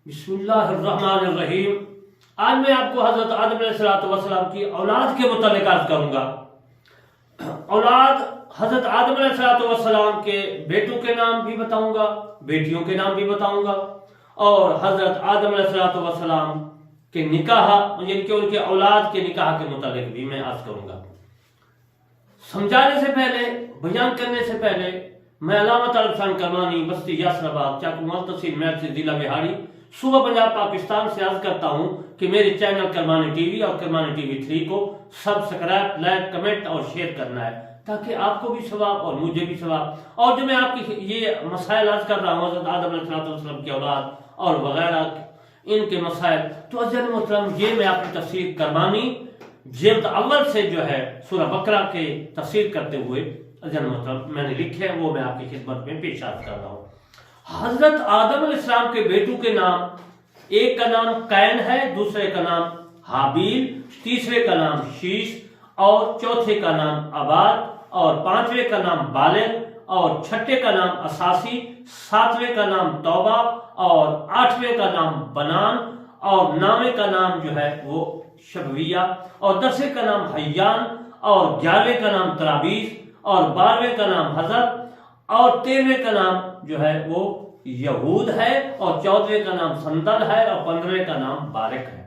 بسم اللہ الرحمن الرحیم۔ آج میں آپ کو حضرت آدم علیہ السلام کی اولاد کے متعلق عرض کروں گا۔ اولاد حضرت آدم علیہ السلام کے بیٹوں کے نام بھی بتاؤں گا، بیٹیوں کے نام بھی بتاؤں گا، اور حضرت آدم علیہ السلام کے نکاح یعنی کہ ان کے اولاد کے نکاح کے متعلق بھی میں عرض کروں گا۔ سمجھانے سے پہلے، بیان کرنے سے پہلے میں علامہ طالب حسین کرمانی، بستی یاسر آباد، چاکو تحصیل محرچی، ضلع بہاڑی، صوبہ پنجاب، پاکستان سے عرض کرتا ہوں کہ میرے چینل کرمانی ٹی وی اور کرمانی ٹی وی 3 کو سبسکرائب، لائک، کمنٹ اور شیئر کرنا ہے تاکہ آپ کو بھی ثواب اور مجھے بھی ثواب۔ اور جو میں آپ کی یہ مسائل عرض کر رہا ہوں حضرت آدم علیہ السلام کی اولاد اور وغیرہ ان کے مسائل، تو عزیزان محترم یہ میں آپ کی تفسیر کرمانی جلد اول سے جو ہے سورہ بقرہ کے تفسیر کرتے ہوئے عزیزان محترم میں نے لکھے ہیں، وہ میں آپ کی خدمت میں پیش کر رہا ہوں۔ حضرت آدم علیہ السلام کے بیٹوں کے نام، ایک کا نام قین ہے، دوسرے کا نام حابیل، تیسرے کا نام شیش، اور چوتھے کا نام عباد، اور پانچویں کا نام بالغ، اور چھٹے کا نام اساسی، ساتویں کا نام توبہ، اور آٹھویں کا نام بنان، اور نویں کا نام جو ہے وہ شبویہ، اور دسویں کا نام حیان، اور گیارہویں کا نام ترابیز، اور بارہویں کا نام حضرت، اور 13ویں کا نام جو ہے وہ یہود ہے، اور 14ویں کا نام سندل ہے، اور 15ویں کا نام بارک ہے۔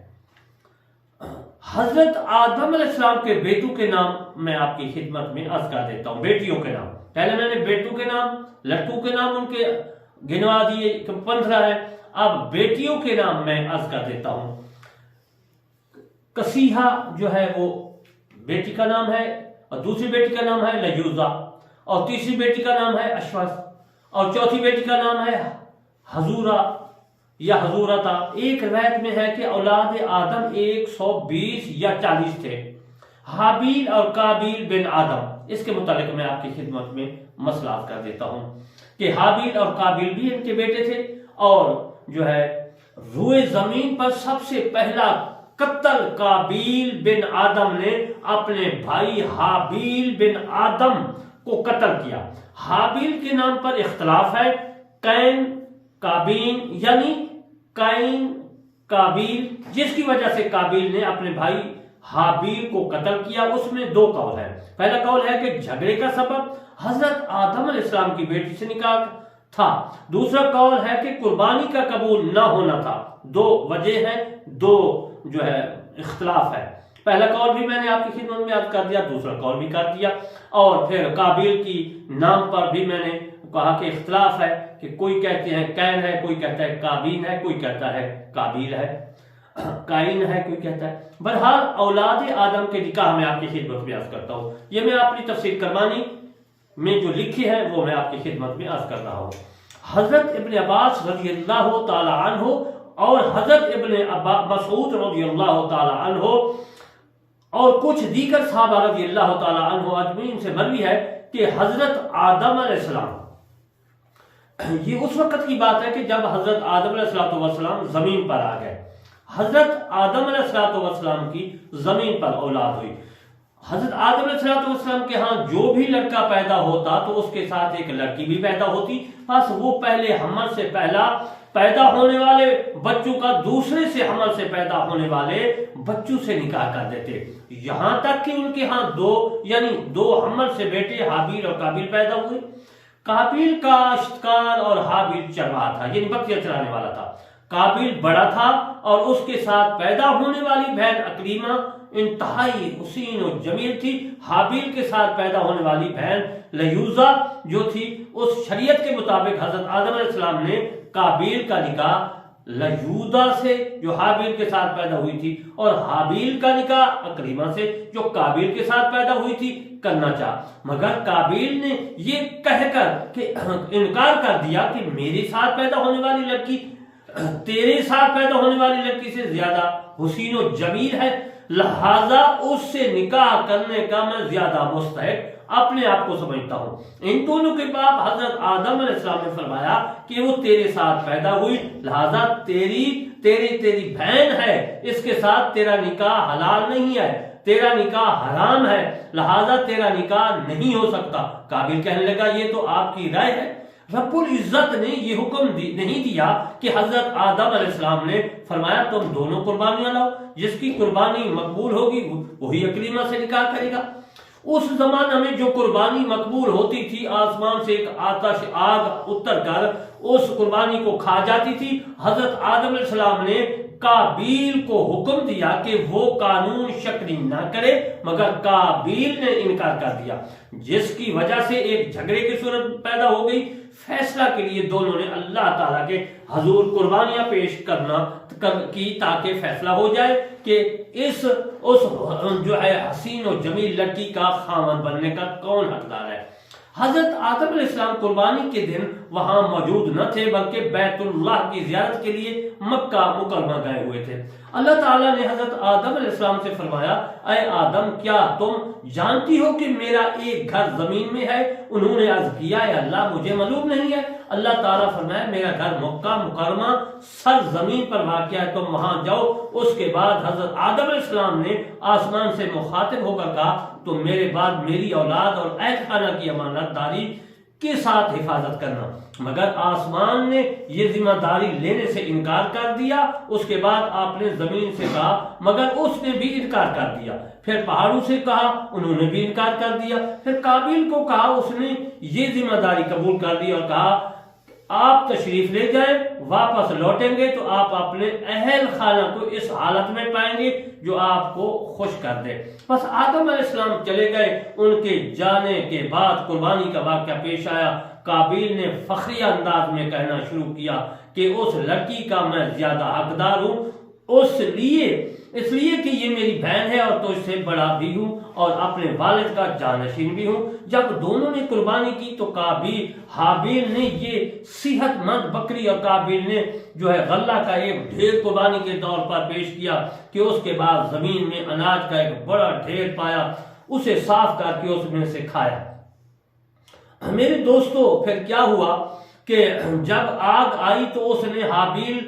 حضرت آدم علیہ السلام کے بیٹوں کے نام میں آپ کی خدمت میں عرض کر دیتا ہوں۔ بیٹیوں کے نام، پہلے میں نے بیٹوں کے نام، لڑکوں کے نام ان کے گنوا دیے کہ 15 ہے، اب بیٹیوں کے نام میں عرض کر دیتا ہوں۔ کسیحہ جو ہے وہ بیٹی کا نام ہے، اور دوسری بیٹی کا نام ہے لیوزا، اور تیسری بیٹی کا نام ہے اشوس، اور چوتھی بیٹی کا نام ہے حزورہ یا حزورتا۔ ایک روایت میں ہے کہ اولاد آدم 120 یا 40 تھے۔ حابیل اور قابیل بن آدم، اس کے متعلق میں آپ کی خدمت میں مسئلہ کر دیتا ہوں کہ حابیل اور قابیل بھی ان کے بیٹے تھے، اور جو ہے روئے زمین پر سب سے پہلا قتل قابیل بن آدم نے اپنے بھائی حابیل بن آدم کو قتل کیا۔ حابیل کے نام پر اختلاف ہے، قین قابین یعنی قین قابیل، جس کی وجہ سے قابیل نے اپنے بھائی حابیل کو قتل کیا۔ اس میں دو قول ہے۔ پہلا قول ہے کہ جھگڑے کا سبب حضرت آدم علیہ السلام کی بیٹی سے نکاح تھا، دوسرا قول ہے کہ قربانی کا قبول نہ ہونا تھا۔ دو وجہ ہے، دو جو ہے اختلاف ہے۔ پہلا قول بھی میں نے آپ کی خدمت میں عرض کر دیا، دوسرا قول بھی کر دیا، اور پھر قابیل کی نام پر بھی میں نے کہا کہ اختلاف ہے کہ کوئی کہتے ہیں قین ہے، کوئی کہتا ہے قابین ہے، کوئی کہتا ہے قابیل ہے، قائن ہے، کوئی کہتا ہے۔ بہرحال اولاد آدم کے نکاح میں آپ کی خدمت میں عرض کرتا ہوں۔ یہ میں اپنی تفسیر کرمانی میں جو لکھی ہے وہ میں آپ کی خدمت میں عرض کر رہا ہوں۔ حضرت ابن عباس رضی اللہ تعالی عنہ اور حضرت ابن مسعود رضی اللہ تعالی عنہ اور کچھ دیگر صحابہ رضی اللہ تعالی عنہ اجمعین سے مروی ہے کہ حضرت آدم علیہ السلام، یہ اس وقت کی بات ہے کہ جب حضرت آدم علیہ السلام زمین پر آ گئے۔ حضرت آدم علیہ السلام کی زمین پر اولاد ہوئی۔ حضرت آدم علیہ السلام کے ہاں جو بھی لڑکا پیدا ہوتا تو اس کے ساتھ ایک لڑکی بھی پیدا ہوتی، بس وہ پہلے حمل سے پہلا پیدا ہونے والے بچوں کا دوسرے سے حمل سے پیدا ہونے والے بچوں سے نکاح کر دیتے، یہاں تک کہ ان کے ہاں دو حمل سے بیٹے حابیل اور قابیل پیدا ہوئے۔ قابیل کاشتکار اور حابیل چرواہا تھا، یعنی بکریاں چرانے والا تھا۔ قابیل بڑا تھا اور اس کے ساتھ پیدا ہونے والی بہن اکریمہ انتہائی حسین و جمیل تھی۔ حابیل کے ساتھ پیدا ہونے والی بہن لیوزا جو تھی، اس شریعت کے مطابق حضرت آدم علیہ السلام نے قابیل کا نکاح لیوزا سے جو حابیل کے ساتھ پیدا ہوئی تھی، اور حابیل کا نکاح اکریمہ سے جو قابیل کے ساتھ پیدا ہوئی تھی کرنا چاہا، مگر قابیل نے یہ کہہ کر کہ انکار کر دیا کہ میرے ساتھ پیدا ہونے والی لڑکی تیرے ساتھ پیدا ہونے والی لڑکی سے زیادہ حسین و جمیل ہے، لہذا اس سے نکاح کرنے کا میں زیادہ مستحق اپنے آپ کو سمجھتا ہوں۔ ان دونوں کے باپ حضرت آدم علیہ السلام نے فرمایا کہ وہ تیرے ساتھ پیدا ہوئی، لہذا تیری بہن ہے، اس کے ساتھ تیرا نکاح حلال نہیں ہے، تیرا نکاح حرام ہے، لہذا تیرا نکاح نہیں ہو سکتا۔ قابیل کہنے لگا یہ تو آپ کی رائے ہے، رب العزت نے یہ حکم نہیں دیا کہ حضرت آدم علیہ السلام نے فرمایا تم دونوں قربانیاں لاؤ، جس کی قربانی مقبول ہوگی وہی اکلیمہ سے نکاح کرے گا۔ اس زمانہ میں جو قربانی مقبول ہوتی تھی، آسمان سے ایک آتش آگ اتر کر اس قربانی کو کھا جاتی تھی۔ حضرت آدم علیہ السلام نے قابیل کو حکم دیا کہ وہ قانون شکنی نہ کرے، مگر قابیل نے انکار کر دیا، جس کی وجہ سے ایک جھگڑے کی صورت پیدا ہو گئی۔ فیصلہ کے لیے دونوں نے اللہ تعالیٰ کے حضور قربانیاں پیش کی تاکہ فیصلہ ہو جائے کہ اس جو ہے حسین و جمیل لڑکی کا خاوند بننے کا کون حقدار ہے۔ حضرت آدم علیہ السلام قربانی کے دن وہاں موجود نہ تھے، بلکہ بیت اللہ کی زیارت کے لیے مکہ مکرمہ گئے ہوئے تھے۔ اللہ تعالیٰ نے حضرت آدم علیہ السلام سے فرمایا، اے آدم کیا تم جانتی ہو کہ میرا ایک گھر زمین میں ہے؟ انہوں نے عرض کیا، اے اللہ مجھے معلوم نہیں ہے۔ اللہ تعالیٰ فرمایا، میرا گھر مکہ مکرمہ سر زمین پر واقع ہے، تم وہاں جاؤ۔ اس کے بعد حضرت آدم علیہ السلام نے آسمان سے مخاطب ہو کر کہا، تو میرے بعد میری اولاد اور عہد خانہ کی امانت داری کے ساتھ حفاظت کرنا، مگر آسمان نے یہ ذمہ داری لینے سے انکار کر دیا۔ اس کے بعد آپ نے زمین سے کہا، مگر اس نے بھی انکار کر دیا۔ پھر پہاڑوں سے کہا، انہوں نے بھی انکار کر دیا۔ پھر قابیل کو کہا، اس نے یہ ذمہ داری قبول کر دی اور کہا آپ تشریف لے جائیں، واپس لوٹیں گے تو آپ اپنے اہل خانہ کو اس حالت میں پائیں گے جو آپ کو خوش کر دے۔ بس آدم علیہ السلام چلے گئے۔ ان کے جانے کے بعد قربانی کا واقعہ پیش آیا۔ قابیل نے فخریہ انداز میں کہنا شروع کیا کہ اس لڑکی کا میں زیادہ حقدار ہوں، اس لیے کہ یہ میری بہن ہے اور تو اس سے بڑا بھی ہوں اور اپنے والد کا جانشین بھی ہوں۔ جب دونوں نے قربانی کی تو حابیل نے یہ صحت مند بکری اور قابیل نے جو ہے غلہ کا ایک ڈھیر قربانی کے طور پر پیش کیا کہ اس کے بعد زمین میں اناج کا ایک بڑا ڈھیر پایا، اسے صاف کر کے اس میں سے کھایا۔ میرے دوستو، پھر کیا ہوا کہ جب آگ آئی تو اس نے حابیل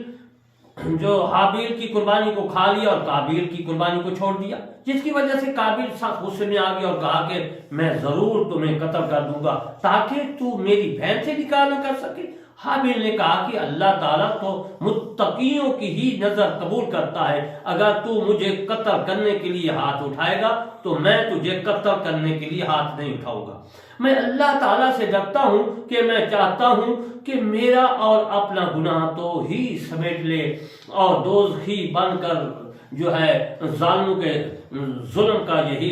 کی قربانی کو کھا لیا اور قابیل کی قربانی کو چھوڑ دیا، جس کی وجہ سے قابیل سخت غصے میں آ گیا اور کہا کہ میں ضرور تمہیں قتل کر دوں گا تاکہ تو میری بہن سے نکاح نہ کر سکے۔ حابیل نے کہا کہ اللہ تعالیٰ تو متقیوں کی ہی نظر قبول کرتا ہے، اگر تو مجھے قتل کرنے کے لیے ہاتھ اٹھائے گا تو میں تجھے قتل کرنے کے لیے ہاتھ نہیں اٹھاؤں گا۔ میں اللہ تعالیٰ سے ڈرتا ہوں کہ میں چاہتا ہوں کہ میرا اور اپنا گناہ تو ہی سمیٹ لے اور دوزخی بن کر جو ہے ظالموں کے ظلم کا یہی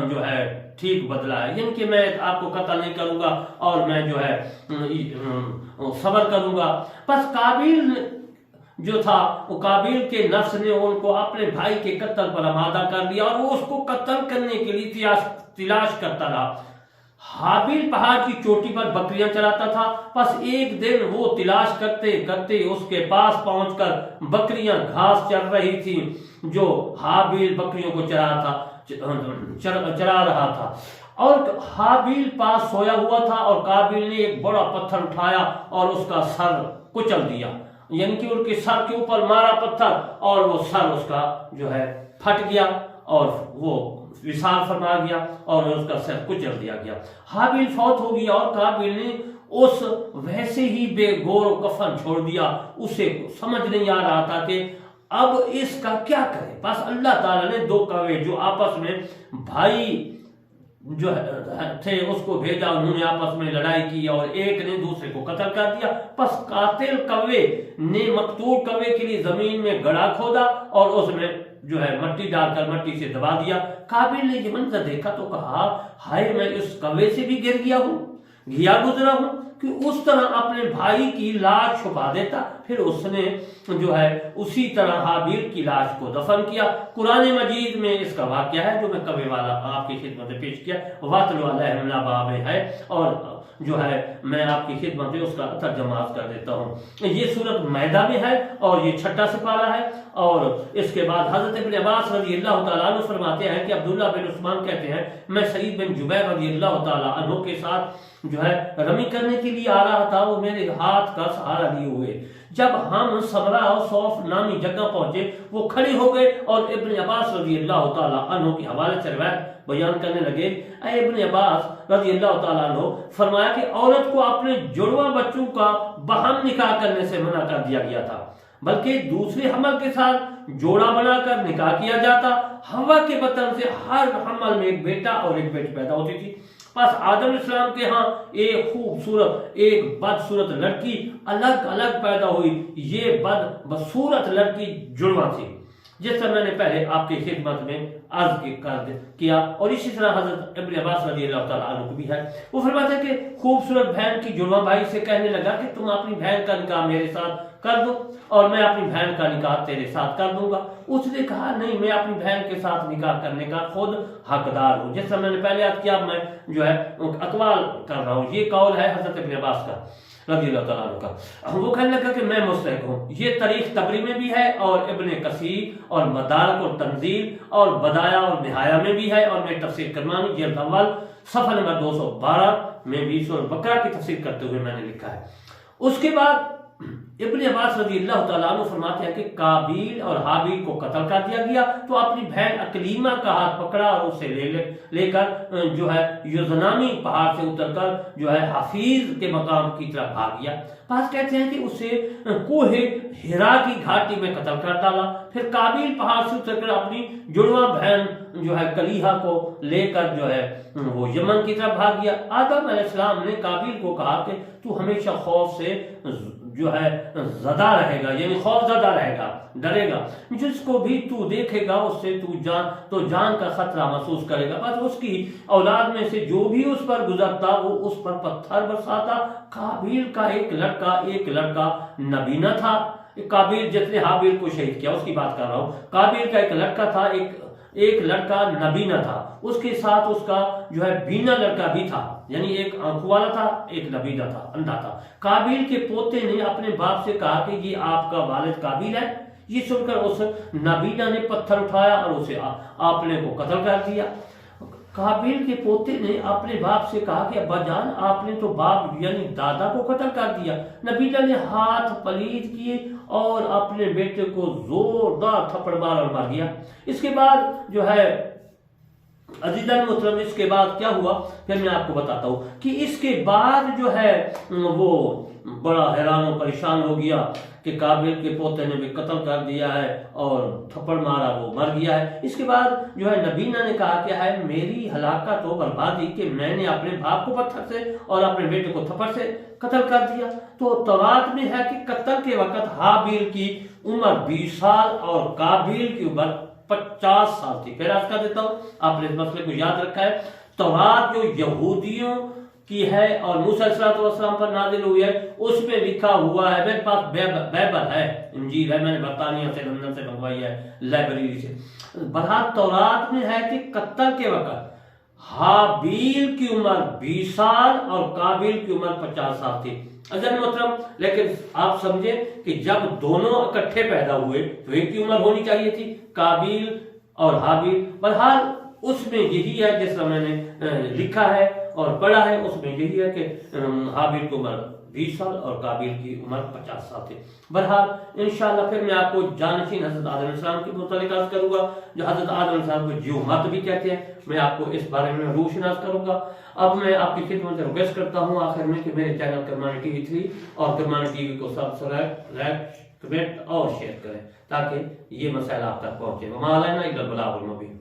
جو ہے ٹھیک بدلہ ہے، یعنی کہ میں آپ کو قتل نہیں کروں گا اور میں جو ہے صبر کروں گا۔ بس قابیل جو تھا، وہ قابیل کے نفس نے ان کو اپنے بھائی کے قتل پر آمادہ کر دیا اور وہ اس کو قتل کرنے کے لیے تلاش کرتا رہا۔ حابیل پہاڑ کی چوٹی پر بکریاں چراتا تھا، بس ایک دن وہ تلاش کرتے کرتے اس کے پاس پہنچ کر بکریاں گھاس چر رہی تھی جو حابیل بکریوں کو چرا رہا تھا، اور حابیل پاس سویا ہوا تھا اور قابیل نے ایک بڑا پتھر اٹھایا اور اس کا سر کچل دیا، یعنی کہ ان کے سر کے اوپر مارا پتھر اور وہ سر اس کا جو ہے پھٹ گیا اور وہ وصال فرما گیا اور اس کا سر کچل دیا گیا۔ حابیل فوت ہو گیا اور قابیل نے اس ویسے ہی بے گور و کفن چھوڑ دیا۔ اسے سمجھ نہیں آ رہا تھا کہ اب اس کا کیا کرے۔ بس اللہ تعالیٰ نے دو کوے جو آپس میں بھائی جو تھے اس کو بھیجا، انہوں نے آپس میں لڑائی کی اور ایک نے دوسرے کو قتل کر دیا۔ پس قاتل کوے نے مقتول کوے کے لیے زمین میں گڑھا کھودا اور اس میں جو ہے مٹی ڈال کر مٹی سے دبا دیا۔ قابیل نے یہ منظر دیکھا تو کہا، ہائے میں اس کوے سے بھی گر گیا گزرا ہوں کہ اس طرح اپنے بھائی کی لاش چھپا دیتا۔ پھر اس نے جو ہے اسی طرح حابیل کی لاش کو دفن کیا۔ قرآن مجید میں اس کا واقعہ ہے جو میں کوے والا آپ کی خدمت میں پیش کیا، وَاتْلُ عَلَيْهِمْ نَبَأَ میں ہے، اور جو ہے میں آپ کی خدمت میں اس کا ترجمہ کر دیتا ہوں۔ یہ سورۃ مائدہ میں ہے اور یہ 6واں سپارہ ہے۔ اور اس کے بعد حضرت ابن عباس رضی اللہ تعالیٰ عنہ فرماتے ہیں کہ عبداللہ بن عثمان کہتے ہیں میں سعید بن جبیر رضی اللہ تعالیٰ عنہ کے ساتھ جو ہے رمی کرنے کے لیے آ رہا تھا، وہ میرے ہاتھ کا سہارا لیے ہوئے۔ جب ہم سمرا اور صوف نامی جگہ پہنچے وہ کھڑے ہو گئے اور ابن عباس رضی اللہ تعالیٰ عنہ کے حوالے سے روایت بیان کرنے لگے. اے ابن عباس رضی اللہ تعالیٰ عنہ فرمایا کہ عورت کو اپنے جڑواں بچوں کا باہم نکاح کرنے سے منع کر دیا گیا تھا، بلکہ دوسرے حمل کے ساتھ جوڑا بنا کر نکاح کیا جاتا. ہوا کے بطن سے ہر حمل میں ایک بیٹا اور ایک بیٹی پیدا ہوتی تھی. پس آدم علیہ السلام کے ہاں ایک خوبصورت ایک بدصورت لڑکی الگ الگ پیدا ہوئی. یہ بدصورت لڑکی جڑواں تھی، جس سے میں نے پہلے آپ کی خدمت میں عرض کیا. اور اسی طرح حضرت ابن عباس رضی اللہ تعالیٰ عنہ کو بھی ہے. وہ فرماتے ہیں کہ خوبصورت بہن کی جڑواں بھائی سے کہنے لگا کہ تم اپنی بہن کا نکاح میرے ساتھ کر دو اور میں اپنی بہن کا نکاح تیرے ساتھ کر دوں گا. اس نے کہا نہیں، میں اپنی بہن کے ساتھ نکاح کرنے کا خود حقدار ہوں. جیسا میں نے پہلے عرض کیا، میں جو ہے اقوال کر رہا ہوں. یہ قول ہے حضرت ابن عباس کا رضی اللہ تعالیٰ عنہ کا. وہ کہنے لگا کہ میں مستحق ہوں. یہ تاریخ تبری میں بھی ہے اور ابن کثیر اور مدارک اور تنزیل اور بدایہ اور نہایہ میں بھی ہے، اور میں تفسیر کرمانی جلد اول صفحہ نمبر 212 میں بھی سورۃ بقرہ کی تفسیر کرتے ہوئے میں نے لکھا ہے. اس کے بعد ابن عباس رضی اللہ تعالیٰ عنہ فرماتے ہیں کہ قابیل اور حابیل کو قتل کر دیا گیا تو اپنی بہن اکلیمہ کا ہاتھ پکڑا اور اسے لے کر جو ہے یزنامی پہاڑ سے اتر کر جو ہے حفیظ کے مقام کی طرف بھاگ گیا. بعض کہتے ہیں کہ اسے کوہ ہرا کی گھاٹی میں قتل کر ڈالا. پھر قابیل پہاڑ سے اتر کر اپنی جڑواں بہن جو ہے کلیہا کو لے کر جو ہے وہ یمن کی طرف بھاگ گیا. آدم علیہ السلام نے قابیل کو کہا کہ تو ہمیشہ خوف سے جو ہے زدہ رہے گا، یعنی خوف زدہ رہے گا، ڈرے گا. جس کو بھی تو دیکھے گا اس سے تو جان کا خطرہ محسوس کرے گا. بس اس کی اولاد میں سے جو بھی اس پر گزرتا وہ اس پر پتھر برساتا. قابیل کا ایک لڑکا نبینہ تھا. قابیل جس نے حابیل کو شہید کیا اس کی بات کر رہا ہوں. قابیل کا ایک لڑکا تھا، ایک لڑکا نبینہ تھا. اس کے ساتھ اس کا جو ہے بینا لڑکا بھی تھا، یعنی ایک آنکھوں والا تھا، ایک نبینہ تھا، اندھا تھا. قابیل کے پوتے نے اپنے باپ سے کہا کہ یہ آپ کا والد قابیل ہے. یہ سن کر اس نبینہ نے پتھر اٹھایا اور اسے آپنے کو قتل کر دیا. قابیل کے پوتے نے اپنے باپ سے کہا کہ ابا جان آپ نے تو باپ یعنی دادا کو قتل کر دیا. نبینہ نے ہاتھ پلید کیے اور اپنے بیٹے کو زوردار تھپڑ مار اور مار گیا. اس کے بعد جو ہے عزیزان محترم اس کے بعد کیا ہوا پھر میں آپ کو بتاتا ہوں کہ اس کے بعد جو ہے وہ بڑا حیران و پریشان ہو گیا کہ قابیل کے پوتے نے بھی قتل کر دیا ہے اور تھپڑ مارا، وہ مر گیا ہے. اس کے بعد جو ہے نبینہ نے کہا کہ ہے میری ہلاکت و بربادی کہ میں نے اپنے باپ کو پتھر سے اور اپنے بیٹے کو تھپڑ سے قتل کر دیا. تو تورات میں ہے کہ قتل کے وقت حابیل کی عمر 20 سال اور قابیل کی عمر 50 سال تھی. پھر عرض کر دیتا ہوں، آپ نے اس مسئلے کو یاد رکھا ہے. تورات جو یہودیوں کی ہے اور موسیٰ علیہ السلام پر نازل ہوئی ہے اس میں لکھا ہوا ہے. میرے پاس بائبل ہے، انجیل ہے، میں نے برطانیہ سے لندن سے منگوائی ہے لائبریری سے. بہرحال تورات میں ہے کہ قتل کے وقت حابیل کی عمر 20 سال اور قابیل کی عمر 50 سال تھی. عزیزان محترم لیکن آپ سمجھیں کہ جب دونوں اکٹھے پیدا ہوئے تو ایک کی عمر ہونی چاہیے تھی، قابیل اور حابیل. بہرحال اس میں یہی ہے جس طرح میں نے لکھا ہے اور پڑھا ہے، اس میں یہی ہے کہ حابیل کی عمر 20 سال اور قابیل کی عمر 50 سال تھی. بہرحال انشاءاللہ پھر میں آپ کو جانشین حضرت آدم علیہ السلام کے متعلق عرض کروں گا، جو حضرت آدم علیہ السلام کو جیومت بھی کہتے ہیں. میں آپ کو اس بارے میں روشناس کروں گا. اب میں آپ کی خدمت سے ریکویسٹ کرتا ہوں آخر میں کہ میرے چینل کرمانی ٹی وی 3 اور کرمانی ٹی وی کو سبسکرائب، لائک، کمنٹ اور شیئر کریں تاکہ یہ مسائل آپ تک پہنچے. وما علینا الا البلاغ المبین.